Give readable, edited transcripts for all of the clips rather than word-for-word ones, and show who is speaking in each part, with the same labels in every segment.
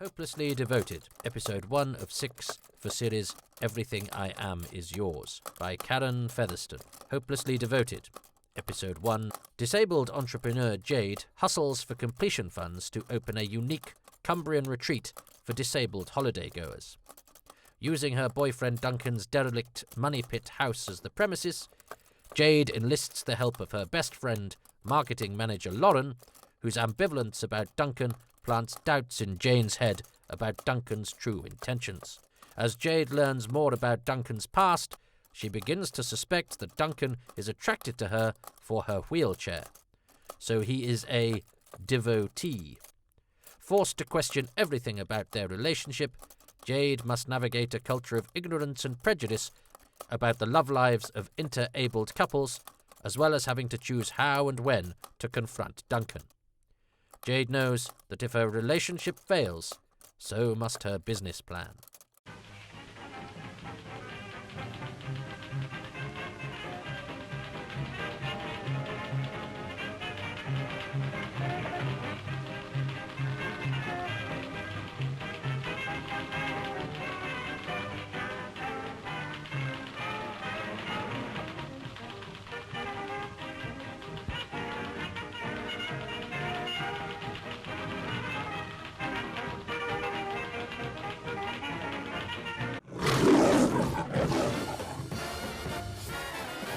Speaker 1: Hopelessly Devoted, Episode 1 of 6 for series Everything I Am Is Yours, by Karen Featherstone. Hopelessly Devoted, Episode 1. Disabled entrepreneur Jade hustles for completion funds to open a unique Cumbrian retreat for disabled holiday-goers. Using her boyfriend Duncan's derelict money pit house as the premises, Jade enlists the help of her best friend, marketing manager Lauren, whose ambivalence about Duncan plants doubts in Jane's head about Duncan's true intentions. As Jade learns more about Duncan's past, she begins to suspect that Duncan is attracted to her for her wheelchair. So he is a devotee. Forced to question everything about their relationship, Jade must navigate a culture of ignorance and prejudice about the love lives of interabled couples, as well as having to choose how and when to confront Duncan. Jade knows that if her relationship fails, so must her business plan.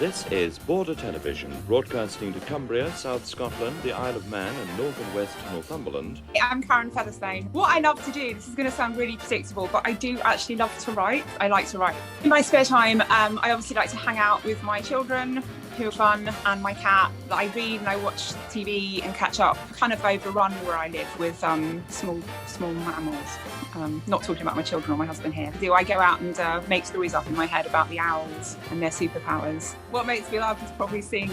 Speaker 2: This is Border Television, broadcasting to Cumbria, South Scotland, the Isle of Man and North and West Northumberland.
Speaker 3: I'm Karen Featherstone. What I love to do, this is going to sound really predictable, but I do actually love to write. I like to write. In my spare time, I obviously like to hang out with my children, who are fun, and my cat. I read and I watch TV and catch up. Kind of overrun where I live with small mammals. Not talking about my children or my husband here. I go out and make stories up in my head about the owls and their superpowers. What makes me laugh is probably seeing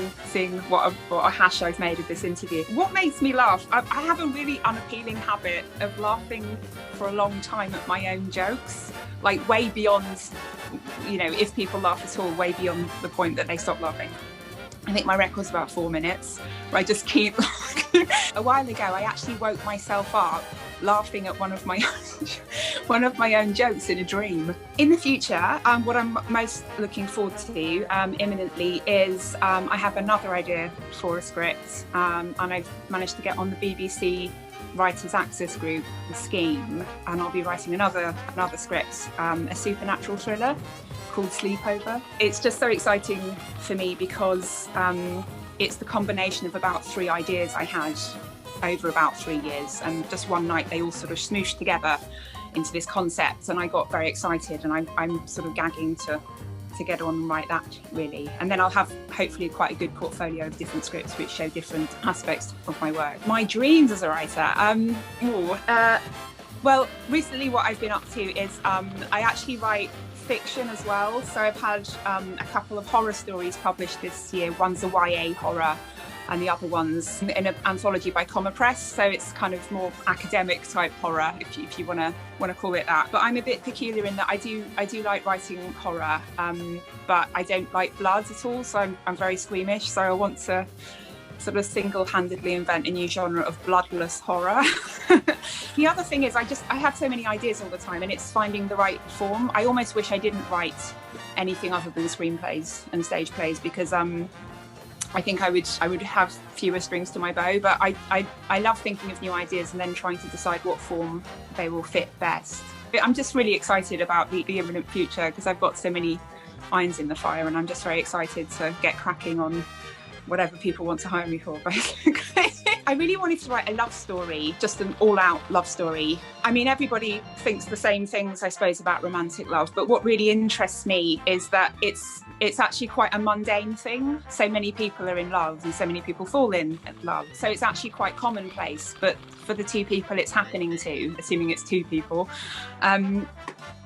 Speaker 3: what a hash I've made of this interview. What makes me laugh? I have a really unappealing habit of laughing for a long time at my own jokes, like way beyond, if people laugh at all, way beyond the point that they stop laughing. I think my record's about 4 minutes, where I just keep A while ago, I actually woke myself up laughing at one of my own jokes in a dream. In the future, what I'm most looking forward to imminently is I have another idea for a script, and I've managed to get on the BBC Writers Access Group, the scheme, and I'll be writing another script, a supernatural thriller called Sleepover. It's just so exciting for me because it's the combination of about 3 ideas I had over about 3 years, and just one night they all sort of smooshed together into this concept, and I got very excited, and I'm sort of gagging to get on and write that, really. And then I'll have hopefully quite a good portfolio of different scripts which show different aspects of my work. My dreams as a writer, well, recently what I've been up to is I actually write fiction as well. So I've had a couple of horror stories published this year. One's a YA horror, and the other one's in an anthology by Comma Press, so it's kind of more academic type horror, if you want to call it that. But I'm a bit peculiar in that I do like writing horror, but I don't like blood at all, so I'm very squeamish. So I want to sort of single-handedly invent a new genre of bloodless horror. The other thing is I have so many ideas all the time, and it's finding the right form. I almost wish I didn't write anything other than screenplays and stage plays, because I think I would have fewer strings to my bow, but I love thinking of new ideas and then trying to decide what form they will fit best. I'm just really excited about the imminent future because I've got so many irons in the fire, and I'm just very excited to get cracking on whatever people want to hire me for, basically. I really wanted to write a love story, just an all-out love story. I mean, everybody thinks the same things, I suppose, about romantic love, but what really interests me is that it's actually quite a mundane thing. So many people are in love and so many people fall in love. So it's actually quite commonplace, but for the 2 people it's happening to, assuming it's 2 people,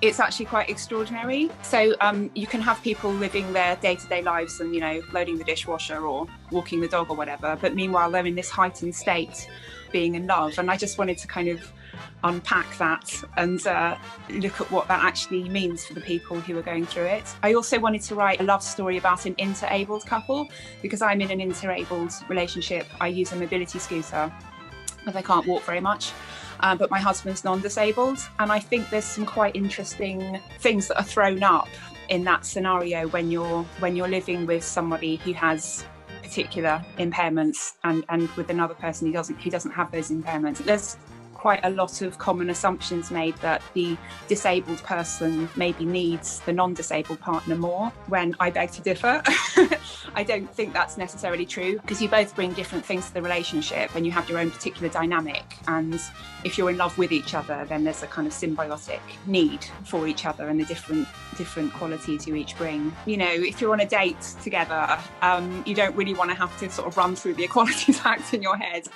Speaker 3: it's actually quite extraordinary. So you can have people living their day-to-day lives and, loading the dishwasher or walking the dog or whatever, but meanwhile they're in this heightened state being in love. And I just wanted to kind of unpack that and look at what that actually means for the people who are going through it. I also wanted to write a love story about an interabled couple, because I'm in an interabled relationship. I use a mobility scooter as I can't walk very much. But my husband's non-disabled, and I think there's some quite interesting things that are thrown up in that scenario when you're living with somebody who has particular impairments and with another person who doesn't have those impairments. There's quite a lot of common assumptions made that the disabled person maybe needs the non-disabled partner more, when I beg to differ. I don't think that's necessarily true, because you both bring different things to the relationship and you have your own particular dynamic, and if you're in love with each other, then there's a kind of symbiotic need for each other and the different qualities you each bring. You know, if you're on a date together, you don't really want to have to sort of run through the Equalities Act in your head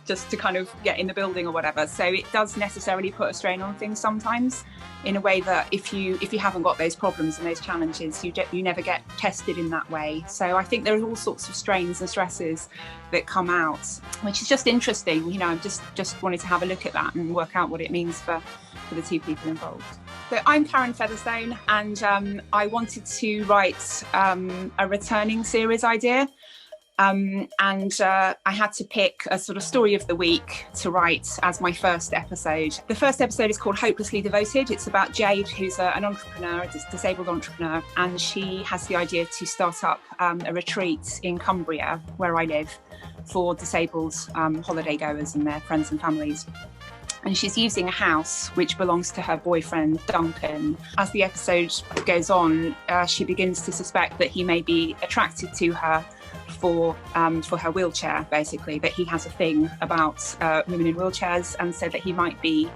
Speaker 3: just to kind of get in the building or whatever. So it does necessarily put a strain on things sometimes, in a way that if you haven't got those problems and those challenges, you never get tested in that way. So I think there are all sorts of strains and stresses that come out, which is just interesting. You know, I just wanted to have a look at that and work out what it means for the two people involved. So I'm Karen Featherstone, and I wanted to write a returning series idea. I had to pick a sort of story of the week to write as my first episode. The first episode is called Hopelessly Devoted. It's about Jade, who's an entrepreneur, a disabled entrepreneur, and she has the idea to start up a retreat in Cumbria, where I live, for disabled holiday-goers and their friends and families. And she's using a house which belongs to her boyfriend, Duncan. As the episode goes on, she begins to suspect that he may be attracted to her for her wheelchair, basically, that he has a thing about women in wheelchairs, and so that he might be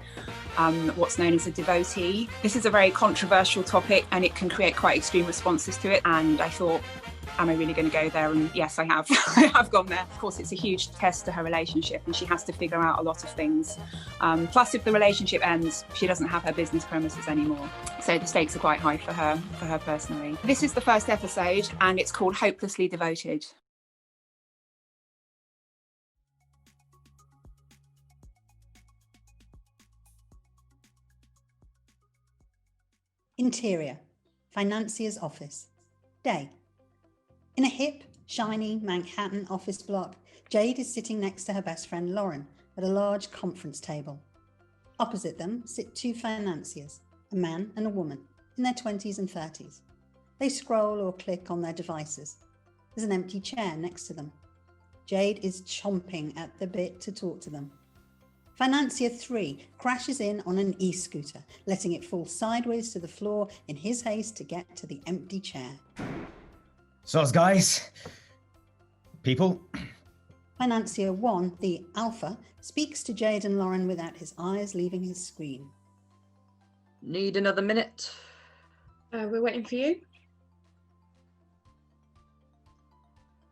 Speaker 3: what's known as a devotee. This is a very controversial topic, and it can create quite extreme responses to it. And I thought, am I really going to go there? And yes, I have. I have gone there. Of course, it's a huge test to her relationship, and she has to figure out a lot of things. Plus, if the relationship ends, she doesn't have her business premises anymore. So the stakes are quite high for her personally. This is the first episode, and it's called Hopelessly Devoted.
Speaker 4: Interior, financier's office. Day. In a hip, shiny Manhattan office block, Jade is sitting next to her best friend Lauren at a large conference table. Opposite them sit two financiers, a man and a woman, in their 20s and 30s. They scroll or click on their devices. There's an empty chair next to them. Jade is chomping at the bit to talk to them. Financier 3 crashes in on an e-scooter, letting it fall sideways to the floor in his haste to get to the empty chair.
Speaker 5: Soz guys, people.
Speaker 4: Financier 1, the alpha, speaks to Jade and Lauren without his eyes leaving his screen.
Speaker 6: Need another minute?
Speaker 7: We're waiting for you.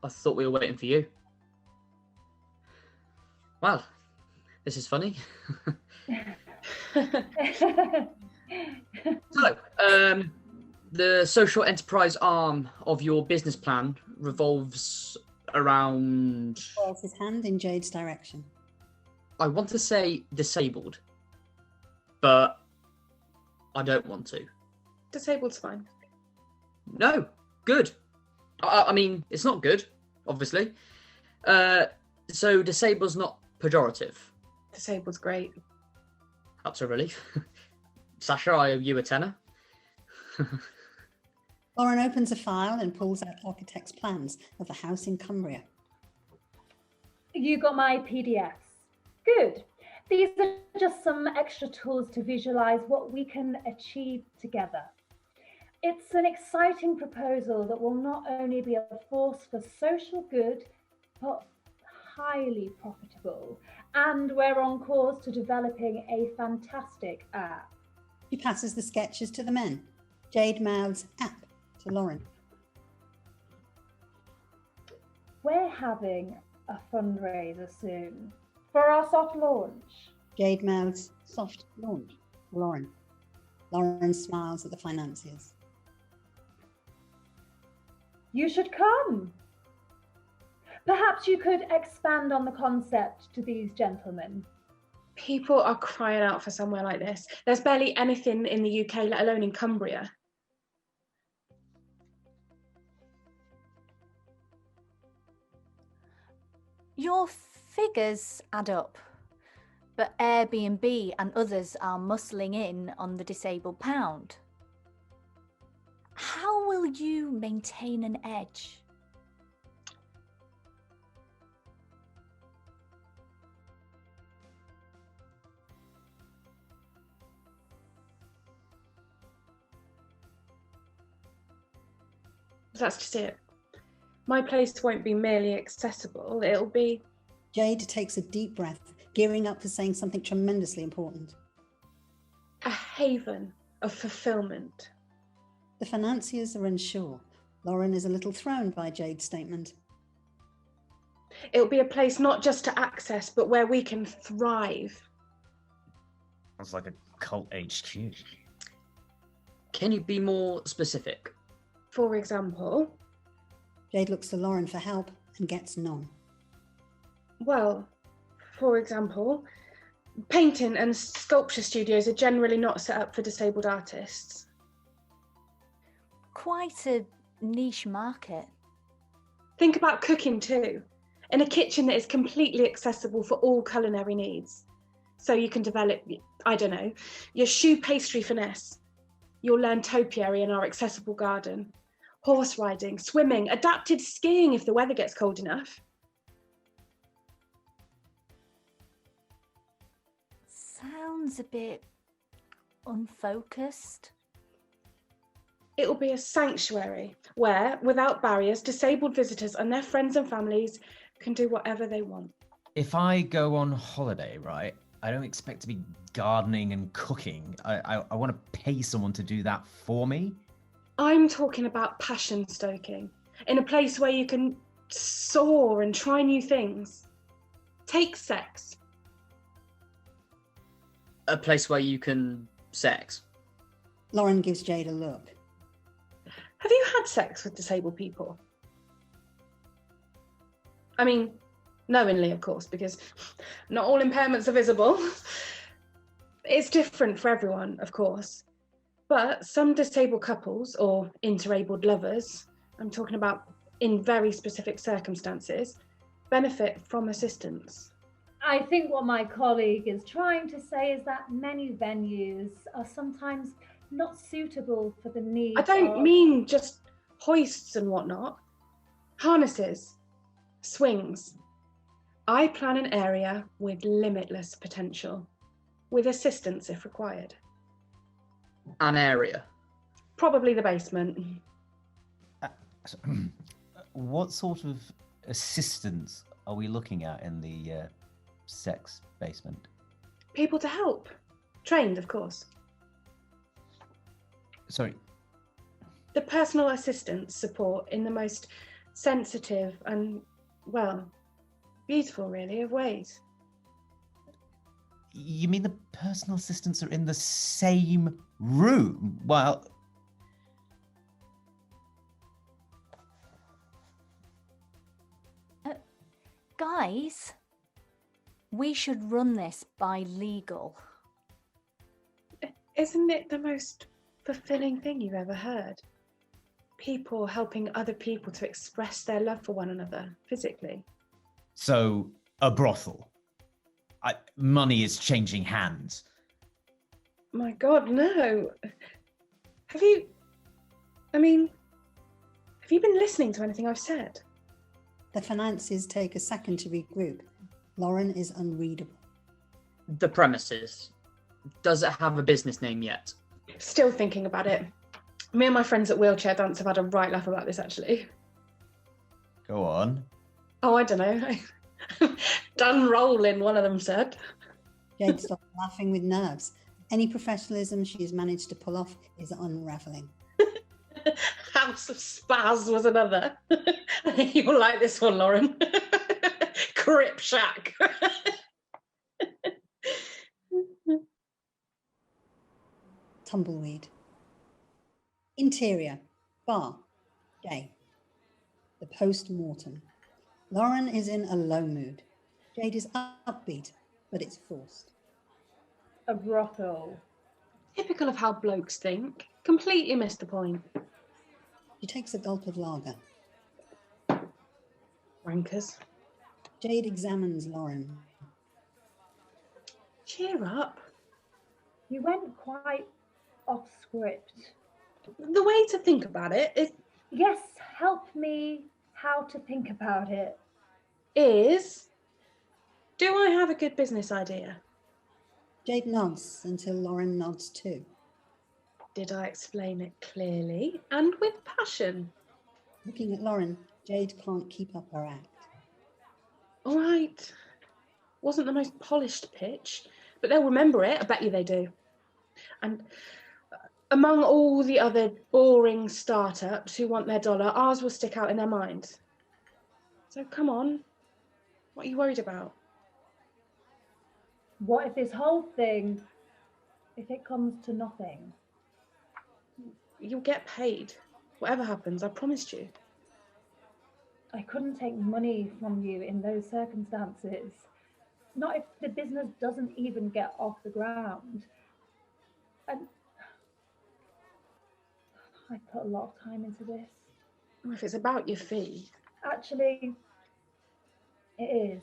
Speaker 6: I thought we were waiting for you. Well, this is funny. So, the social enterprise arm of your business plan revolves around...
Speaker 4: Twirls his hand in Jade's direction.
Speaker 6: I want to say disabled, but I don't want to.
Speaker 7: Disabled's fine.
Speaker 6: No, good. I mean, it's not good, obviously. So disabled's not pejorative.
Speaker 7: Disabled's great.
Speaker 6: That's a relief. Sasha, I owe you a tenner.
Speaker 4: Lauren opens a file and pulls out architect's plans of the house in Cumbria.
Speaker 8: You got my PDFs. Good. These are just some extra tools to visualize what we can achieve together. It's an exciting proposal that will not only be a force for social good, but highly profitable. And we're on course to developing a fantastic app.
Speaker 4: She passes the sketches to the men. Jade mouths app to Lauren.
Speaker 8: We're having a fundraiser soon for our soft launch.
Speaker 4: Jade mouths soft launch to Lauren. Lauren smiles at the financiers.
Speaker 8: You should come. Perhaps you could expand on the concept to these gentlemen.
Speaker 7: People are crying out for somewhere like this. There's barely anything in the UK, let alone in Cumbria.
Speaker 9: Your figures add up. But Airbnb and others are muscling in on the disabled pound. How will you maintain an edge?
Speaker 7: That's just it. My place won't be merely accessible, it'll be...
Speaker 4: Jade takes a deep breath, gearing up for saying something tremendously important.
Speaker 7: a haven of fulfillment.
Speaker 4: The financiers are unsure. Lauren is a little thrown by Jade's statement.
Speaker 7: It'll be a place not just to access, but where we can thrive.
Speaker 5: Sounds like a cult HQ.
Speaker 6: Can you be more specific?
Speaker 7: For example,
Speaker 4: Jade looks to Lauren for help and gets none.
Speaker 7: well, for example, painting and sculpture studios are generally not set up for disabled artists.
Speaker 9: Quite a niche market.
Speaker 7: Think about cooking too, in a kitchen that is completely accessible for all culinary needs. So you can develop, I don't know, your choux pastry finesse. You'll learn topiary in our accessible garden. Horse riding, swimming, adapted skiing if the weather gets cold enough.
Speaker 9: Sounds a bit unfocused.
Speaker 7: It'll be a sanctuary where, without barriers, disabled visitors and their friends and families can do whatever they want.
Speaker 5: If I go on holiday, right, I don't expect to be gardening and cooking. I want to pay someone to do that for me.
Speaker 7: I'm talking about passion stoking, in a place where you can soar and try new things. Take sex.
Speaker 6: A place where you can sex.
Speaker 4: Lauren gives Jade a look.
Speaker 7: Have you had sex with disabled people? I mean, knowingly, of course, because not all impairments are visible. It's different for everyone, of course. But some disabled couples or interabled lovers, I'm talking about in very specific circumstances, benefit from assistance.
Speaker 8: I think what my colleague is trying to say is that many venues are sometimes not suitable for the needs.
Speaker 7: I don't mean just hoists and whatnot. Harnesses, swings. I plan an area with limitless potential, with assistance if required.
Speaker 6: An area.
Speaker 7: Probably the basement.
Speaker 5: What sort of assistance are we looking at in the sex basement?
Speaker 7: People to help. Trained, of course.
Speaker 5: Sorry.
Speaker 7: The personal assistance support in the most sensitive and, well, beautiful, really, of ways.
Speaker 5: You mean the personal assistants are in the same room? Well,
Speaker 9: Guys, we should run this by legal.
Speaker 7: Isn't it the most fulfilling thing you've ever heard? People helping other people to express their love for one another physically.
Speaker 5: so a brothel. Money is changing hands.
Speaker 7: My God, no. Have you been listening to anything I've said?
Speaker 4: The financiers take a second to regroup. Lauren is unreadable.
Speaker 6: The premises. Does it have a business name yet?
Speaker 7: Still thinking about it. Me and my friends at Wheelchair Dance have had a right laugh about this, actually.
Speaker 5: Go on.
Speaker 7: Oh, I don't know. Done rolling, one of them said.
Speaker 4: Jade stops laughing with nerves. Any professionalism she has managed to pull off is unravelling.
Speaker 7: House of Spaz was another. You'll like this one, Lauren. Crip Shack.
Speaker 4: Tumbleweed. Interior. Bar. Day. The Postmortem. Lauren is in a low mood. Jade is upbeat, but it's forced.
Speaker 8: A brothel.
Speaker 7: Typical of how blokes think. Completely missed the point.
Speaker 4: She takes a gulp of lager.
Speaker 7: Wankers.
Speaker 4: Jade examines Lauren.
Speaker 7: Cheer up.
Speaker 8: You went quite off script.
Speaker 7: The way to think about it
Speaker 8: Yes, help me how to think about it.
Speaker 7: is, do I have a good business idea?
Speaker 4: Jade nods until Lauren nods too.
Speaker 7: Did I explain it clearly and with passion?
Speaker 4: Looking at Lauren, Jade can't keep up her act.
Speaker 7: All right. Wasn't the most polished pitch, but they'll remember it. I bet you they do. And among all the other boring startups who want their dollar, ours will stick out in their minds. So come on. What are you worried about?
Speaker 8: What if this whole thing, if it comes to nothing?
Speaker 7: You'll get paid. Whatever happens, I promised you.
Speaker 8: I couldn't take money from you in those circumstances. Not if the business doesn't even get off the ground. And I put a lot of time into this.
Speaker 7: If it's about your fee.
Speaker 8: Actually, it is.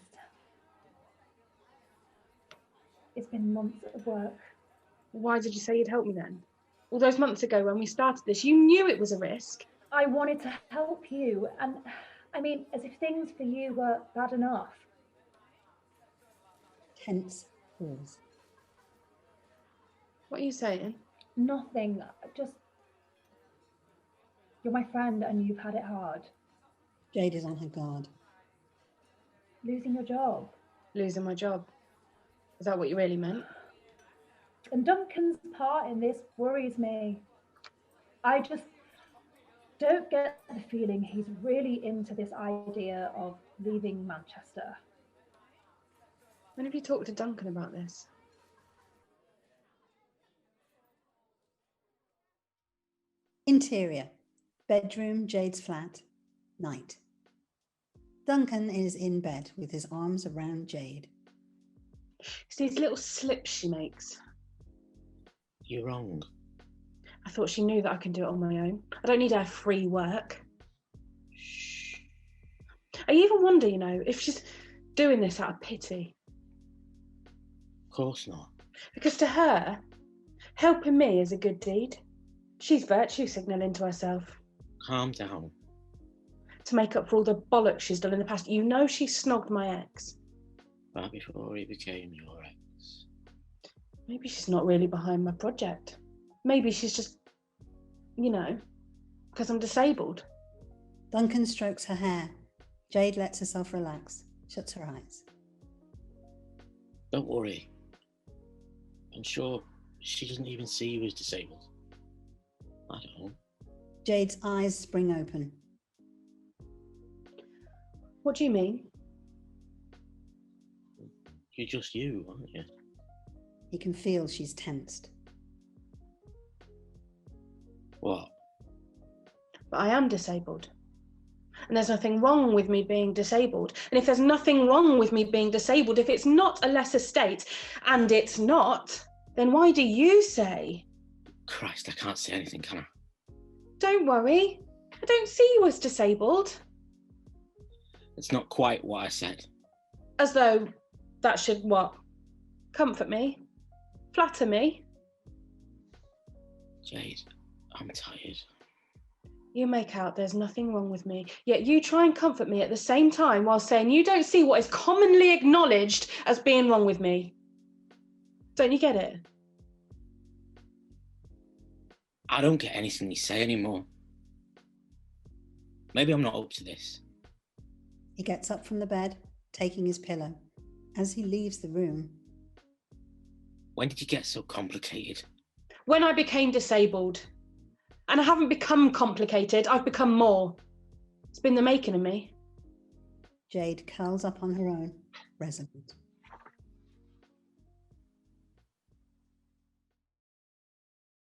Speaker 8: It's been months of work.
Speaker 7: Why did you say you'd help me then? All those months ago when we started this, you knew it was a risk.
Speaker 8: I wanted to help you, and I mean, as if things for you were bad enough.
Speaker 4: Tense pause.
Speaker 7: What are you saying?
Speaker 8: Nothing, just, you're my friend and you've had it hard.
Speaker 4: Jade is on her guard.
Speaker 8: Losing your job.
Speaker 7: Losing my job. Is that what you really meant?
Speaker 8: And Duncan's part in this worries me. I just don't get the feeling he's really into this idea of leaving Manchester.
Speaker 7: When have you talked to Duncan about this?
Speaker 4: Interior. Bedroom, Jade's flat. Night. Duncan is in bed with his arms around Jade.
Speaker 7: It's these little slips she makes.
Speaker 10: You're wrong.
Speaker 7: I thought she knew that I can do it on my own. I don't need her free work.
Speaker 10: Shh.
Speaker 7: I even wonder, if she's doing this out of pity.
Speaker 10: Of course not.
Speaker 7: Because to her, helping me is a good deed. She's virtue signalling to herself.
Speaker 10: Calm down.
Speaker 7: To make up for all the bollocks she's done in the past. You know she snogged my ex.
Speaker 10: Right before he became your ex.
Speaker 7: Maybe she's not really behind my project. Maybe she's just, because I'm disabled.
Speaker 4: Duncan strokes her hair. Jade lets herself relax, shuts her eyes.
Speaker 10: Don't worry. I'm sure she doesn't even see you as disabled. I don't.
Speaker 4: Jade's eyes spring open.
Speaker 7: What do you mean?
Speaker 10: You're just you, aren't you?
Speaker 4: He can feel she's tensed.
Speaker 10: What?
Speaker 7: But I am disabled. And there's nothing wrong with me being disabled. And if there's nothing wrong with me being disabled, if it's not a lesser state, and it's not, then why do you say?
Speaker 10: Christ, I can't say anything, can I?
Speaker 7: Don't worry. I don't see you as disabled.
Speaker 10: It's not quite what I said.
Speaker 7: As though that should what? Comfort me? Flatter me?
Speaker 10: Jade, I'm tired.
Speaker 7: You make out there's nothing wrong with me, yet you try and comfort me at the same time while saying you don't see what is commonly acknowledged as being wrong with me. Don't you get it?
Speaker 10: I don't get anything you say anymore. Maybe I'm not up to this.
Speaker 4: He gets up from the bed, taking his pillow. As he leaves the room.
Speaker 10: When did you get so complicated?
Speaker 7: When I became disabled. And I haven't become complicated, I've become more. It's been the making of me.
Speaker 4: Jade curls up on her own, resolute.